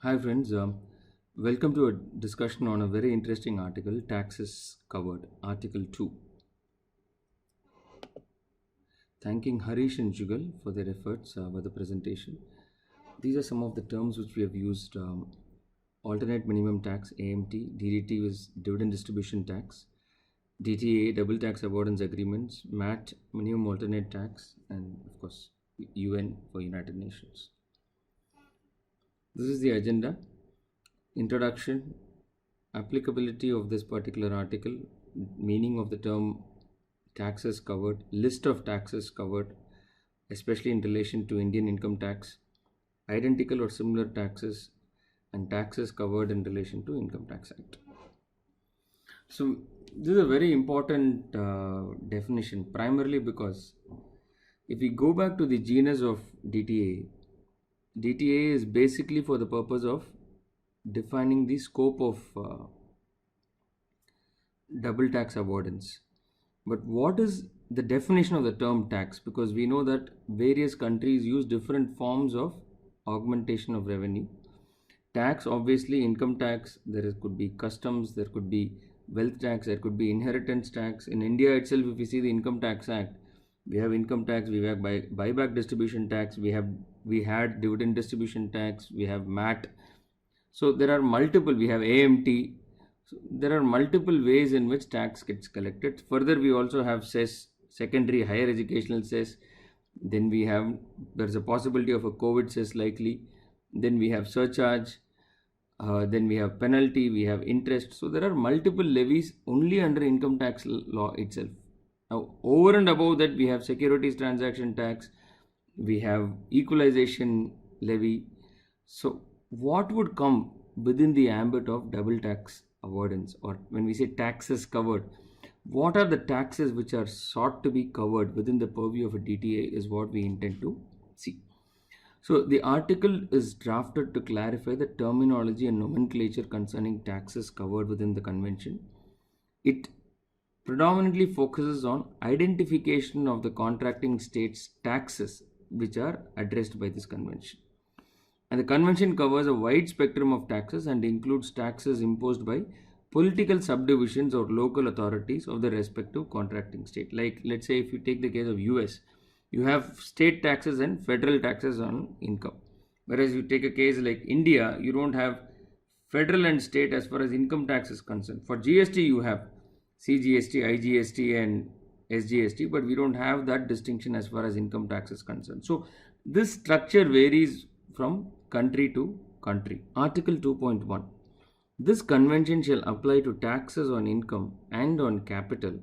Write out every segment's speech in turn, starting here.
Hi friends, welcome to a discussion on a very interesting article, Taxes Covered, Article 2. Thanking Harish and Jugal for their efforts with the presentation. These are some of the terms which we have used. Alternate minimum tax, AMT, DDT is dividend distribution tax, DTA, double tax avoidance agreements, MAT, minimum alternate tax, and of course UN for United Nations. This is the agenda. Introduction, applicability of this particular article, meaning of the term taxes covered, list of taxes covered, especially in relation to Indian income tax, identical or similar taxes, and taxes covered in relation to Income Tax Act. So this is a very important definition, primarily because if we go back to the genus of DTA, DTA is basically for the purpose of defining the scope of double tax avoidance. But what is the definition of the term tax? Because we know that various countries use different forms of augmentation of revenue. Tax, obviously, income tax, could be customs, there could be wealth tax, there could be inheritance tax. In India itself, if we see the Income Tax Act, we have income tax, we have buyback distribution tax, we had dividend distribution tax, we have MAT. So there are multiple, we have AMT. So there are multiple ways in which tax gets collected. Further, we also have cess, secondary higher educational cess. Then there's a possibility of a COVID cess likely. Then we have surcharge. Then we have penalty, we have interest. So there are multiple levies only under income tax law itself. Now, over and above that, we have securities transaction tax, we have equalization levy. So what would come within the ambit of double tax avoidance, or when we say taxes covered, what are the taxes which are sought to be covered within the purview of a DTA is what we intend to see. So the article is drafted to clarify the terminology and nomenclature concerning taxes covered within the convention. It predominantly focuses on identification of the contracting states' taxes which are addressed by this convention. And the convention covers a wide spectrum of taxes and includes taxes imposed by political subdivisions or local authorities of the respective contracting state. Like, let's say if you take the case of US, you have state taxes and federal taxes on income. Whereas you take a case like India, you don't have federal and state as far as income tax is concerned. For GST, you have CGST, IGST and SGST, but we don't have that distinction as far as income tax is concerned. So this structure varies from country to country. Article 2.1. This convention shall apply to taxes on income and on capital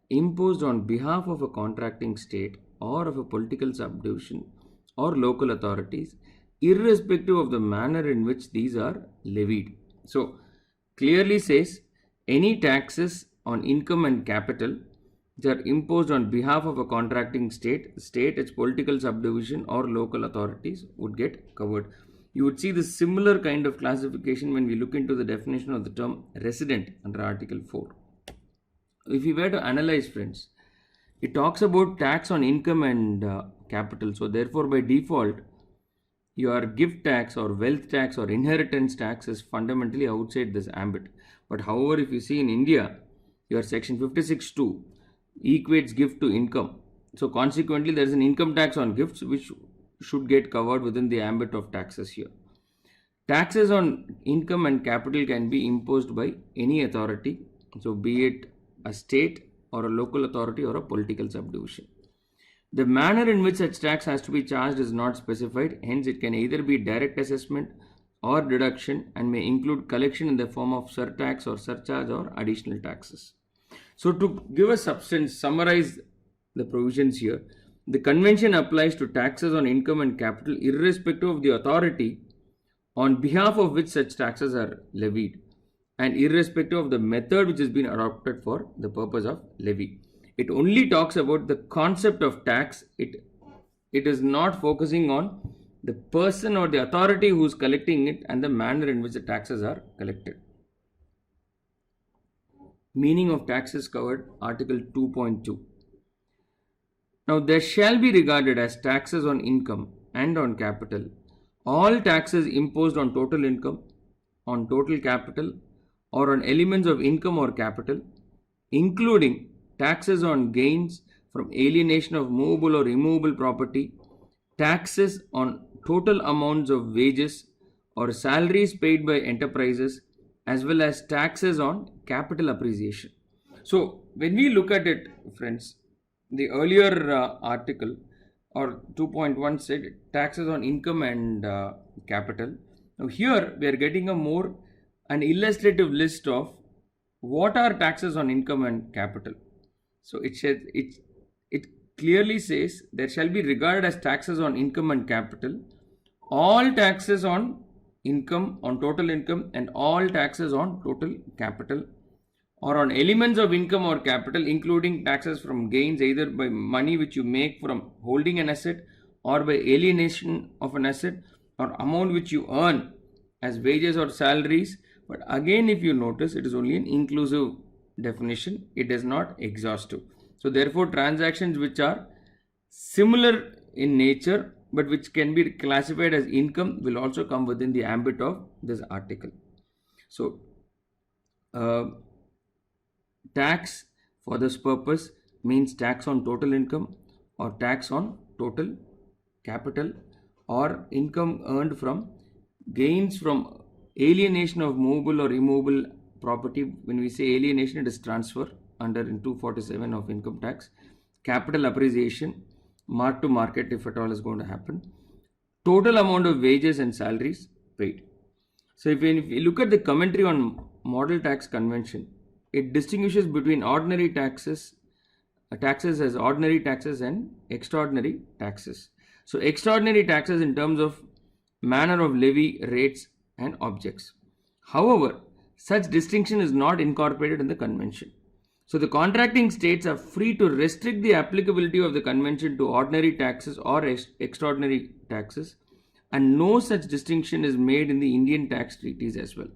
imposed on behalf of a contracting state or of a political subdivision or local authorities, irrespective of the manner in which these are levied. So clearly says any taxes on income and capital that are imposed on behalf of a contracting state, its political subdivision or local authorities would get covered. You would see this similar kind of classification when we look into the definition of the term resident under Article 4. If we were to analyze, friends, it talks about tax on income and capital. So therefore, by default, your gift tax or wealth tax or inheritance tax is fundamentally outside this ambit. But however, if you see in India, your section 56(2) equates gift to income. So consequently, there is an income tax on gifts which should get covered within the ambit of taxes here. Taxes on income and capital can be imposed by any authority. So be it a state or a local authority or a political subdivision. The manner in which such tax has to be charged is not specified. Hence, it can either be direct assessment or deduction and may include collection in the form of surtax or surcharge or additional taxes. So to give a substance, summarize the provisions here, the convention applies to taxes on income and capital irrespective of the authority on behalf of which such taxes are levied and irrespective of the method which has been adopted for the purpose of levy. It only talks about the concept of tax. It is not focusing on the person or the authority who is collecting it and the manner in which the taxes are collected. Meaning of taxes covered, Article 2.2. Now, there shall be regarded as taxes on income and on capital all taxes imposed on total income, on total capital, or on elements of income or capital, including taxes on gains from alienation of movable or immovable property, taxes on total amounts of wages or salaries paid by enterprises, as well as taxes on capital appreciation. So, when we look at it, friends, the earlier article or 2.1 said taxes on income and capital. Now, here we are getting an illustrative list of what are taxes on income and capital. So it clearly says there shall be regarded as taxes on income and capital all taxes on income, on total income, and all taxes on total capital, or on elements of income or capital, including taxes from gains either by money which you make from holding an asset or by alienation of an asset, or amount which you earn as wages or salaries. But again, if you notice, it is only an inclusive definition, it is not exhaustive. So therefore, transactions which are similar in nature but which can be classified as income will also come within the ambit of this article. So tax for this purpose means tax on total income or tax on total capital or income earned from gains from alienation of movable or immovable property. When we say alienation, it is transfer under in 247 of income tax. Capital appreciation, mark to market if at all is going to happen. Total amount of wages and salaries paid. So if you look at the commentary on Model Tax Convention, it distinguishes between ordinary taxes as ordinary taxes and extraordinary taxes. So extraordinary taxes in terms of manner of levy, rates and objects. However, such distinction is not incorporated in the convention. So the contracting states are free to restrict the applicability of the convention to ordinary taxes or extraordinary taxes, and no such distinction is made in the Indian tax treaties as well.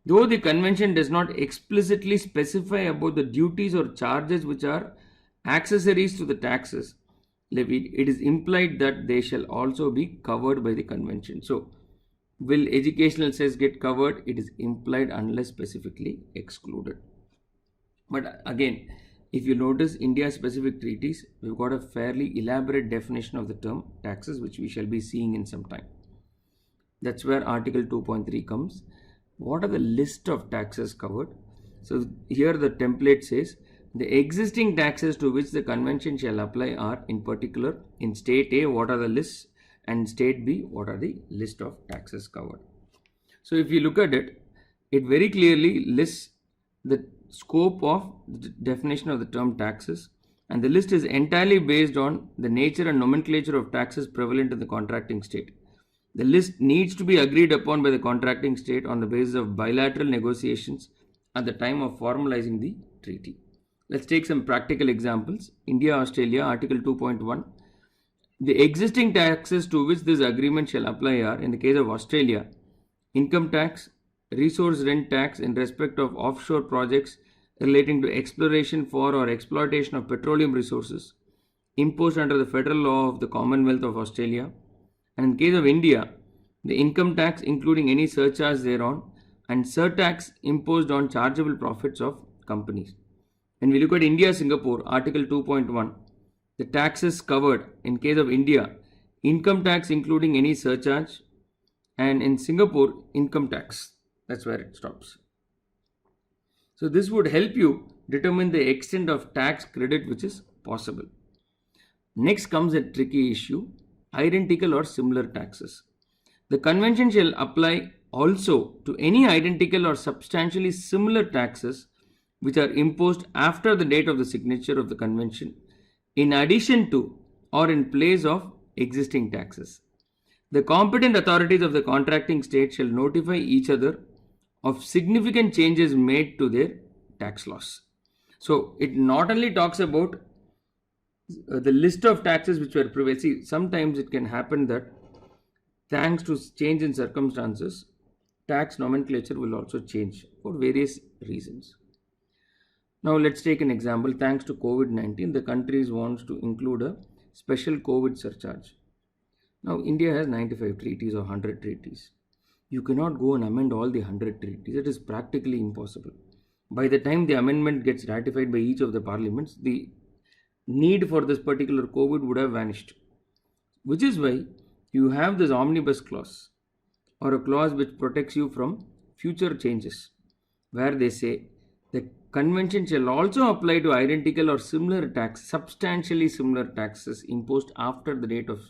Though the convention does not explicitly specify about the duties or charges which are accessories to the taxes levied, it is implied that they shall also be covered by the convention. So, will educational cess get covered? It is implied unless specifically excluded. But again, if you notice India's specific treaties, we've got a fairly elaborate definition of the term taxes, which we shall be seeing in some time. That's where Article 2.3 comes. What are the list of taxes covered? So here the template says the existing taxes to which the convention shall apply are in particular in state A what are the lists and state B what are the list of taxes covered. So if you look at it, it very clearly lists the scope of the definition of the term taxes, and the list is entirely based on the nature and nomenclature of taxes prevalent in the contracting state. The list needs to be agreed upon by the contracting state on the basis of bilateral negotiations at the time of formalizing the treaty. Let's take some practical examples. India, Australia, Article 2.1. The existing taxes to which this agreement shall apply are, in the case of Australia, income tax, resource rent tax in respect of offshore projects relating to exploration for or exploitation of petroleum resources imposed under the federal law of the Commonwealth of Australia, and in case of India, the income tax including any surcharge thereon and surtax imposed on chargeable profits of companies. When we look at India, Singapore, Article 2.1, the taxes covered in case of India, income tax including any surcharge, and in Singapore, income tax. That's where it stops. So this would help you determine the extent of tax credit which is possible. Next comes a tricky issue, identical or similar taxes. The convention shall apply also to any identical or substantially similar taxes which are imposed after the date of the signature of the convention, in addition to or in place of existing taxes. The competent authorities of the contracting state shall notify each other of significant changes made to their tax laws. So it not only talks about the list of taxes which were prevalent. See, sometimes it can happen that thanks to change in circumstances, tax nomenclature will also change for various reasons. Now let's take an example. Thanks to COVID-19, the country wants to include a special COVID surcharge. Now, India has 95 treaties or 100 treaties. You cannot go and amend all the 100 treaties. It is practically impossible. By the time the amendment gets ratified by each of the parliaments, the need for this particular COVID would have vanished. Which is why you have this omnibus clause or a clause which protects you from future changes, where they say the convention shall also apply to identical or similar tax, substantially similar taxes imposed after the date of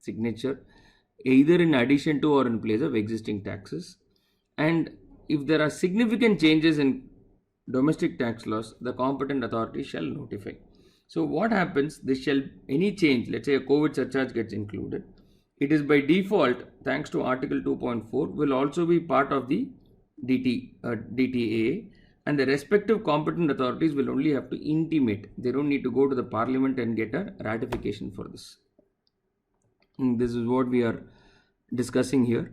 signature, either in addition to or in place of existing taxes. And if there are significant changes in domestic tax laws, the competent authority shall notify. So what happens? This shall any change, let's say a COVID surcharge gets included, it is by default, thanks to Article 2.4, will also be part of the DTA, and the respective competent authorities will only have to intimate. They don't need to go to the parliament and get a ratification for this. And this is what we are discussing here.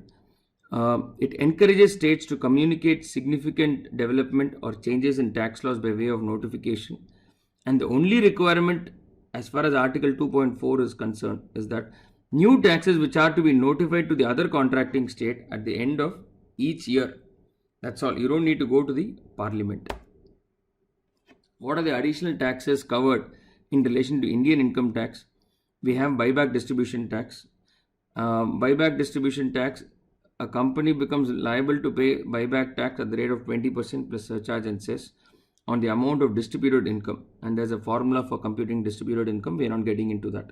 It encourages states to communicate significant development or changes in tax laws by way of notification. And the only requirement as far as Article 2.4 is concerned is that new taxes which are to be notified to the other contracting state at the end of each year. That's all. You don't need to go to the parliament. What are the additional taxes covered in relation to Indian income tax? We have buyback distribution tax. Buyback distribution tax, a company becomes liable to pay buyback tax at the rate of 20% plus surcharge and cess on the amount of distributed income. And there's a formula for computing distributed income. We are not getting into that.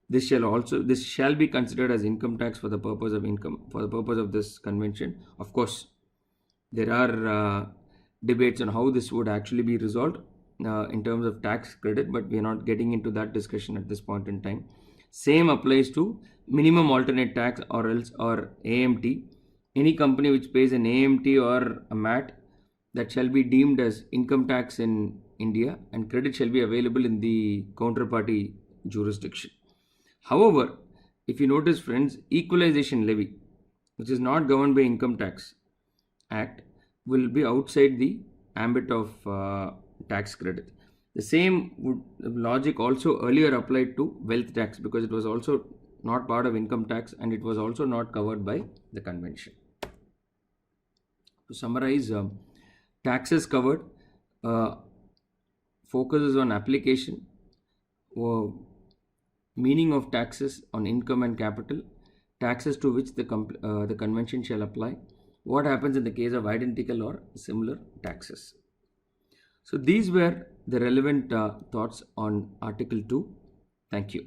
This shall be considered as income tax for the purpose of this convention. Of course, there are debates on how this would actually be resolved in terms of tax credit, but we are not getting into that discussion at this point in time. Same applies to minimum alternate tax or AMT. Any company which pays an AMT or a MAT, that shall be deemed as income tax in India, and credit shall be available in the counterparty jurisdiction. However, if you notice, friends, equalization levy, which is not governed by Income Tax Act, will be outside the ambit of tax credit. The same logic also earlier applied to wealth tax, because it was also not part of income tax and it was also not covered by the convention. To summarize, taxes covered focuses on application, meaning of taxes on income and capital, taxes to which the convention shall apply, what happens in the case of identical or similar taxes. So these were the relevant thoughts on Article 2. Thank you.